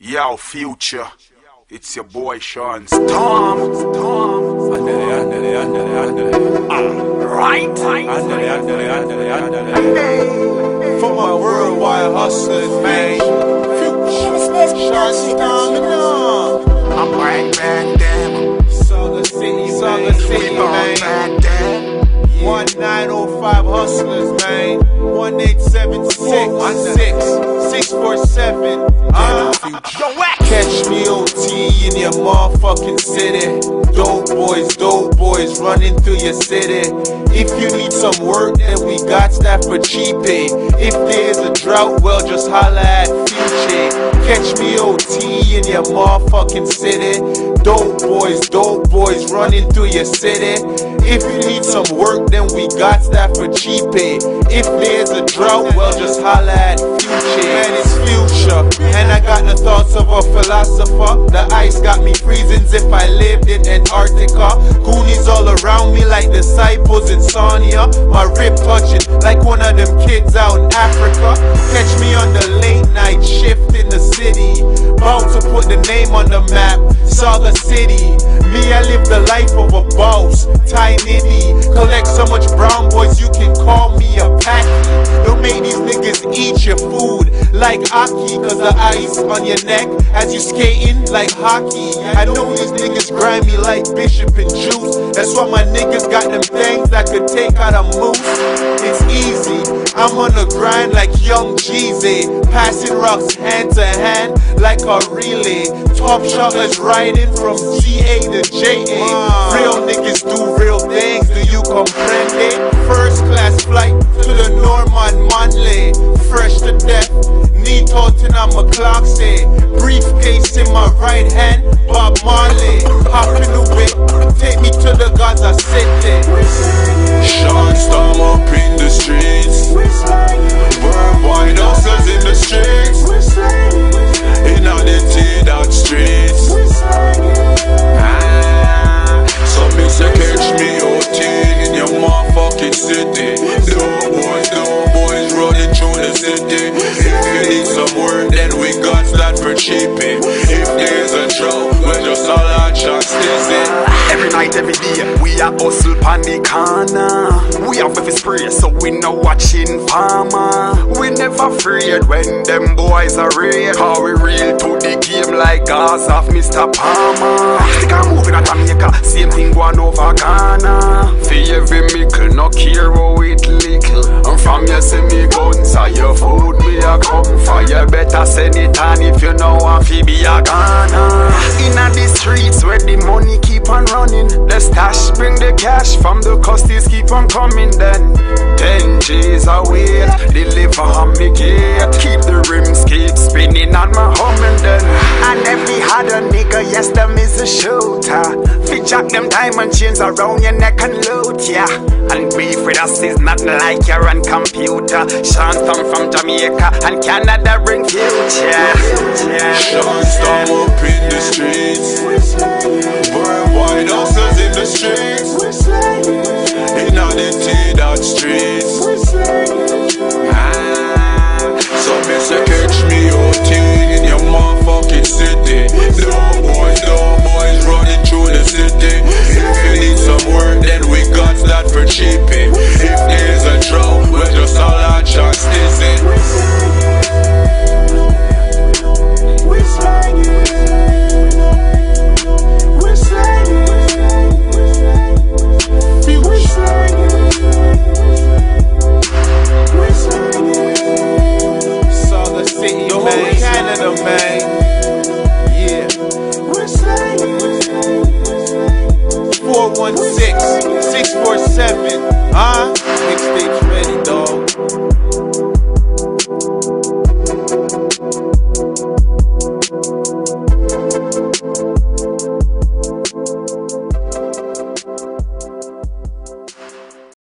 Yo, Future, it's your boy Sean Storm. Right. For my worldwide hustlers, man. Sean Storm, I'm bang them. Saga City, man. 1905 hustlers, man. 1876 647. Catch me OT in your motherfucking city. Dope boys running through your city. If you need some work, then we got that for cheapy. If there's a drought, well, just holla at Future. Catch me OT in your motherfucking city. Dope boys running through your city. If you need some work, then we got that for cheapy. If there's a drought, well, just holla at Future. Man, it's Future, and I got the thoughts of a philosopher. The ice got me freezing if I lived in Antarctica. Goonies all around me like disciples in Sonia. My rib touching like one of them kids out in Africa. Catch me on the late night shift in the city. About to put the name on the map, Saga City. Me, I live the life of a boss, Tiny D. Collect so much brown boys, you can call me a packy. Don't make these niggas eat your food like Aki, cause the ice on your neck as you skating like hockey. I know these niggas grimy like Bishop and Juice. That's why my niggas got them things that could take out a moose. It's easy, I'm on the grind like Young Jeezy. Passing rocks hand to hand like a relay. Top shotters riding from GA to JA. Real niggas do real things, do you comprende? First class flight to the Norman Manley. Fresh to death, knee Tottenham McClock say. Briefcase in my right hand, Bob Marley. Hop in the whip, take me to the Gaza City. Sean Storm up in the streets. Worldwide hustlers in the streets. In all the T-Dot streets. So me say catch me OT in your motherfucking city. Dope boys running through the city. If you need some work, then we got that for cheapy. If there's a drought, well just all our chance is it. Every night, every day, we a hustle pan the corner. We have with spray, so we no watching farmer. We never afraid when them boys are real. How we real to the game like Gas of Mr. Palmer. Think I'm moving at Jamaica, same thing going over Ghana. For every mickle, no care how it little. And from you see me guns, so your food me a come for. You better send it on if you know want to be a Ghana. Inna the streets where the money keep on running. The stash bring the cash from the custies keep on coming. Then 10 G's a wait, deliver on me gate. Keep the rims keep spinning on my humming then. And if we had a nigga, yes them is a shooter. Fi jack them diamond chains around your neck and loot ya. And beef with us is not like your on computer. Sean Storm from Jamaica and Canada bring future. Sean Storm up in the streets. Worldwide hustlers in the streets. In all the T-Dot streets. So me say catch me OT in your motherfucking city. Dope boys running through the city. If you need some work, then we got that for cheapy. If there's a drought, well just all our chance is it. Canada, man. Yeah. 416 647. Mixtape